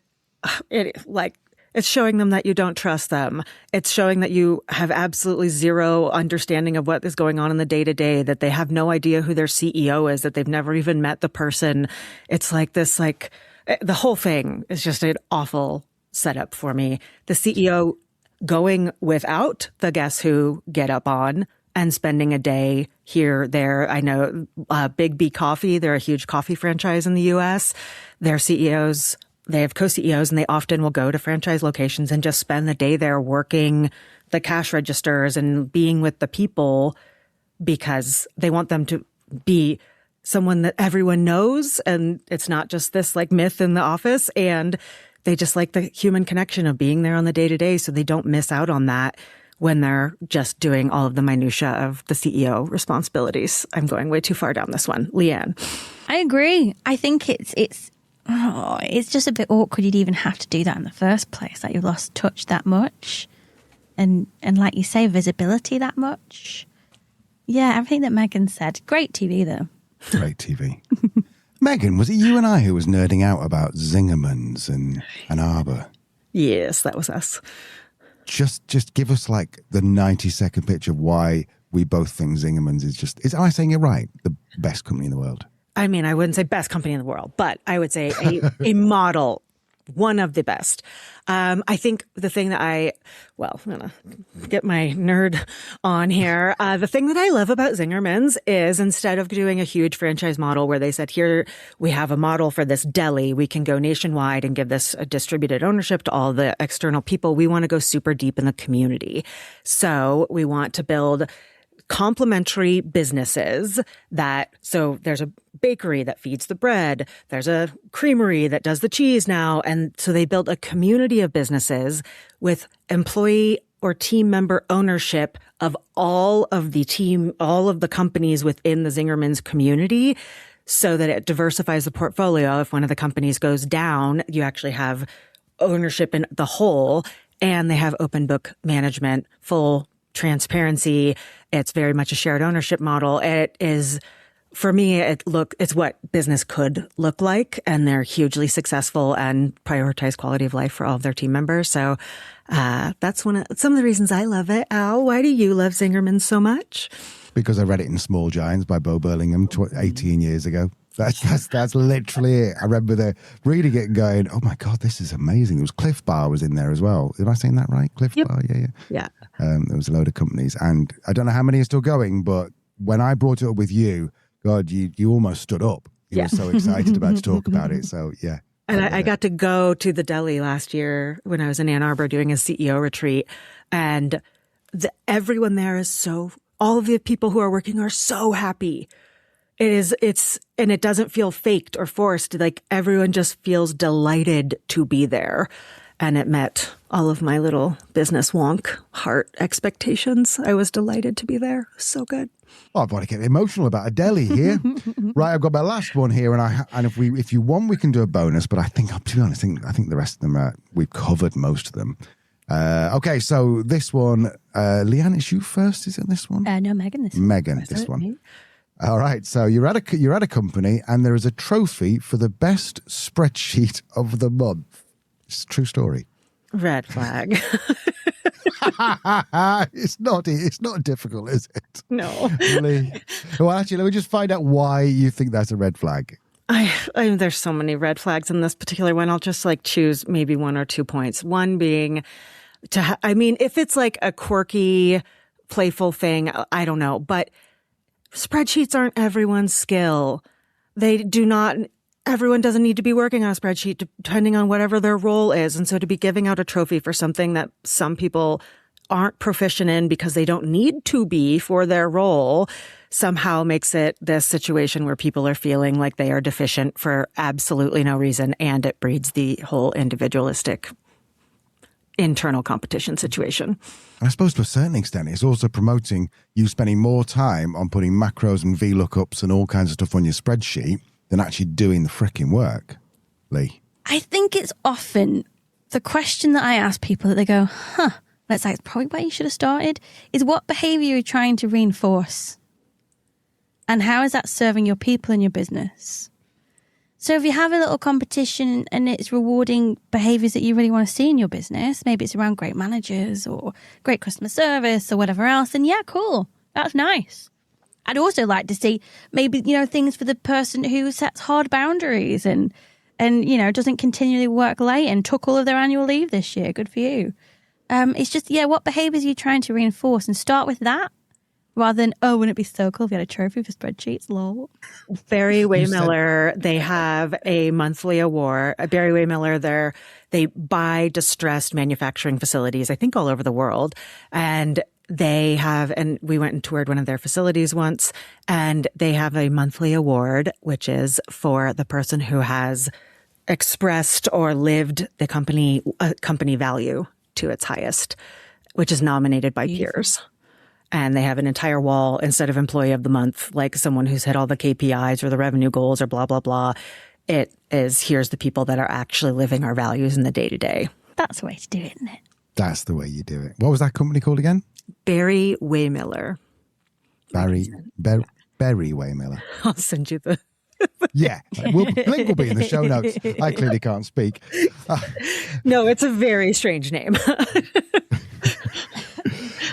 it's showing them that you don't trust them. It's showing that you have absolutely zero understanding of what is going on in the day-to-day, that they have no idea who their CEO is, that they've never even met the person. It's the whole thing is just an awful setup for me. The CEO going without the Guess Who get up on and spending a day here, there. I know Big B Coffee, they're a huge coffee franchise in the U.S. Their CEOs, they have co-CEOs, and they often will go to franchise locations and just spend the day there working the cash registers and being with the people, because they want them to be someone that everyone knows, and it's not just this myth in the office, and they just like the human connection of being there on the day-to-day, so they don't miss out on that when they're just doing all of the minutia of the CEO responsibilities. I'm going way too far down this one. Leanne. I agree. I think it's just a bit awkward you'd even have to do that in the first place. You've lost touch that much. And like you say, visibility that much. Yeah, everything that Meghan said. Great TV, though. Great TV. Meghan, was it you and I who was nerding out about Zingerman's and Ann Arbor? Yes, that was us. Just give us the 90-second pitch of why we both think Zingerman's am I saying it right? The best company in the world. I mean, I wouldn't say best company in the world, but I would say a model, one of the best. I think the thing that I'm going to get my nerd on here. The thing that I love about Zingerman's is, instead of doing a huge franchise model where they said, here, we have a model for this deli, we can go nationwide and give this a distributed ownership to all the external people. We want to go super deep in the community. So we want to build complementary businesses so there's a bakery that feeds the bread, there's a creamery that does the cheese now. And so they built a community of businesses with employee or team member ownership of all of the companies within the Zingerman's community, so that it diversifies the portfolio. If one of the companies goes down, you actually have ownership in the whole, and they have open book management, full transparency. It's very much a shared ownership model. It is, for me, it's what business could look like, and they're hugely successful and prioritize quality of life for all of their team members. So that's some of the reasons I love it. Al, why do you love Zingerman so much? Because I read it in Small Giants by Bo Burlingham 18 years ago. That's literally it. I remember reading it and going, oh my God, this is amazing. There was Cliff Bar was in there as well. Am I saying that right? Cliff Bar, yeah. There was a load of companies, and I don't know how many are still going, but when I brought it up with you, God, you almost stood up. You were so excited about to talk about it. So yeah. And I got to go to the deli last year when I was in Ann Arbor doing a CEO retreat, and everyone there is all of the people who are working are so happy. And it doesn't feel faked or forced. Like, everyone just feels delighted to be there. And it met all of my little business wonk heart expectations. I was delighted to be there. It was so good. Oh, I want to get emotional about a deli here. Right, I've got my last one here, and if you want, we can do a bonus. But I think, to be honest, I think the rest of them we've covered most of them. Okay, so this one, Leanne, is you first? Is it this one? No, Meghan. This one. All right, so you're at a company, and there is a trophy for the best spreadsheet of the month. It's a true story. Red flag. It's not difficult, is it? No. Really? Well, actually, let me just find out why you think that's a red flag. There's so many red flags in this particular one. I'll just choose maybe 1 or 2 points. One being if it's like a quirky, playful thing, I don't know, but spreadsheets aren't everyone's skill. Everyone doesn't need to be working on a spreadsheet depending on whatever their role is. And so to be giving out a trophy for something that some people aren't proficient in because they don't need to be for their role somehow makes it this situation where people are feeling like they are deficient for absolutely no reason. And it breeds the whole individualistic internal competition situation. I suppose to a certain extent, it's also promoting you spending more time on putting macros and VLOOKUPs and all kinds of stuff on your spreadsheet than actually doing the frickin' work. Lee? I think it's often the question that I ask people that they go, that's like probably where you should have started, is what behaviour you're trying to reinforce? And how is that serving your people in your business? So if you have a little competition and it's rewarding behaviours that you really want to see in your business, maybe it's around great managers or great customer service or whatever else, then yeah, cool. That's nice. I'd also like to see maybe, things for the person who sets hard boundaries and doesn't continually work late and took all of their annual leave this year. Good for you. It's just, what behaviours are you trying to reinforce? And start with that rather than, wouldn't it be so cool if you had a trophy for spreadsheets? Lol. Barry Waymiller, they have a monthly award. Barry Waymiller, they buy distressed manufacturing facilities, I think all over the world. And they have, and we went and toured one of their facilities once, and they have a monthly award, which is for the person who has expressed or lived the company value to its highest, which is nominated by peers. And they have an entire wall instead of employee of the month, like someone who's hit all the KPIs or the revenue goals or blah, blah, blah. It is, here's the people that are actually living our values in the day to day. That's the way to do it, isn't it? That's the way you do it. What was that company called again? Barry Waymiller. Barry Waymiller. I'll send you the... Yeah, link will be in the show notes. I clearly can't speak. No, it's a very strange name.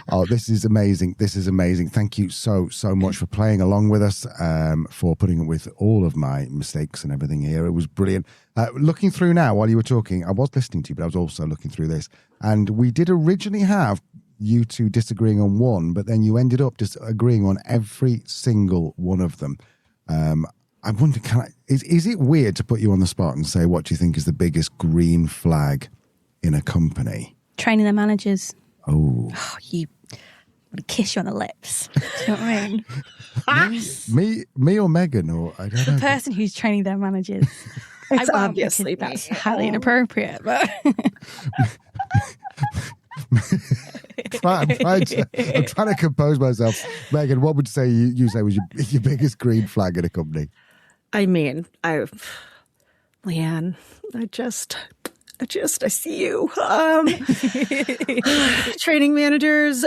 Oh, this is amazing. This is amazing. Thank you so much for playing along with us, for putting up with all of my mistakes and everything here. It was brilliant. Looking through now while you were talking, I was listening to you, but I was also looking through this. And we did originally have you two disagreeing on one, but then you ended up just agreeing on every single one of them. I wonder, is it weird to put you on the spot and say, what do you think is the biggest green flag in a company? Training their managers. Oh, I'm gonna kiss you on the lips. Do you know what I mean? me or Meghan, or I don't know. The person who's training their managers. It's obviously that's highly inappropriate, but I'm trying to compose myself. Meghan, what would you say was your biggest green flag in a company? I mean, Leanne, I see you. Training managers,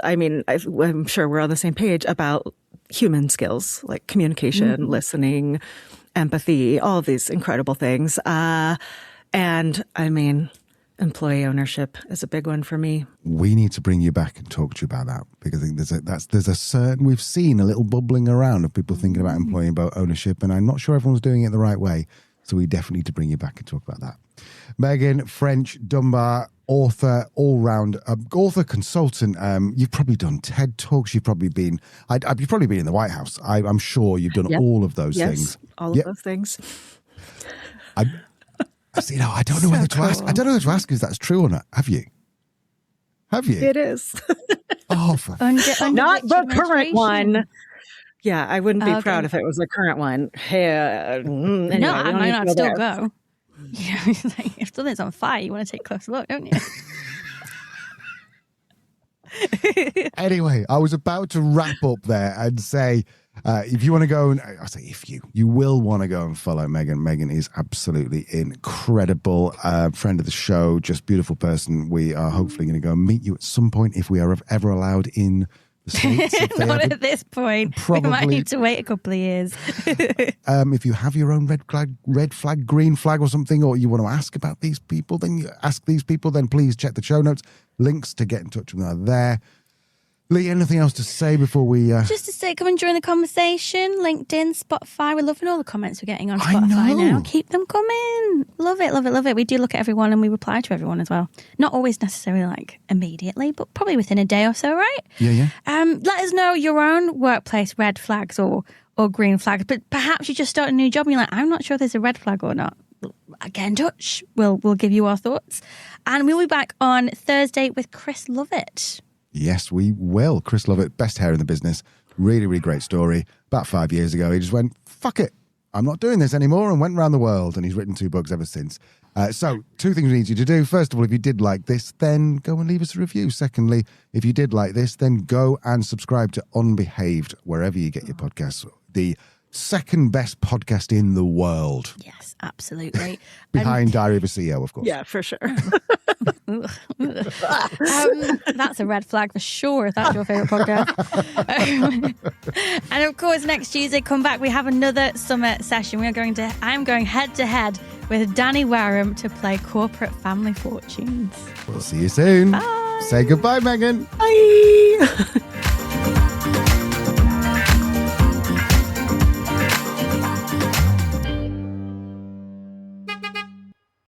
I mean, I'm sure we're on the same page about human skills like communication, listening, empathy, all of these incredible things. And I mean, employee ownership is a big one for me. We need to bring you back and talk to you about that, because I think there's a certain, we've seen a little bubbling around of people thinking about employee ownership, and I'm not sure everyone's doing it the right way. So we definitely need to bring you back and talk about that. Meghan French Dunbar, author, all-round author, consultant. You've probably done TED Talks. You've probably been in the White House. I'm sure you've done all of those things. All of those things. I don't know whether to ask. I don't know whether to ask if that's true or not. Have you? It is. Oh, not the current one. Yeah, I wouldn't be proud if it was the current one. Anyway, no, I might not still go. Yeah, if something's on fire, you want to take a close look, don't you? Anyway, I was about to wrap up there and say, if you want to go, and I say you will want to go and follow Meghan. Meghan is absolutely incredible, friend of the show, just beautiful person. We are hopefully going to go and meet you at some point if we are ever allowed in the States. Not at this point. Probably. We might need to wait a couple of years. If you have your own red flag, green flag or something, or you want to ask about these people, then please check the show notes. Links to get in touch with them are there. Lee, anything else to say before we... Just to say, come and join the conversation. LinkedIn, Spotify. We're loving all the comments we're getting on Spotify now. Keep them coming. Love it, love it, love it. We do look at everyone and we reply to everyone as well. Not always necessarily like immediately, but probably within a day or so, right? Yeah. Let us know your own workplace red flags or green flags. But perhaps you just start a new job and you're like, I'm not sure if there's a red flag or not. Get in touch. We'll give you our thoughts. And we'll be back on Thursday with Chris Lovett. Yes, we will. Chris Lovett, best hair in the business. Really, really great story. About 5 years ago, he just went, fuck it. I'm not doing this anymore, and went around the world. And he's written 2 books ever since. So 2 things we need you to do. First of all, if you did like this, then go and leave us a review. Secondly, if you did like this, then go and subscribe to Unbehaved, wherever you get your podcasts. The second best podcast in the world. Yes, absolutely. Behind Diary of a CEO, of course. Yeah, for sure. That's a red flag for sure if that's your favourite podcast. And of course, next Tuesday, come back. We have another summer session. I'm going head to head with Danny Wareham to play Corporate Family Fortunes. We'll see you soon. Bye. Say goodbye, Meghan. Bye.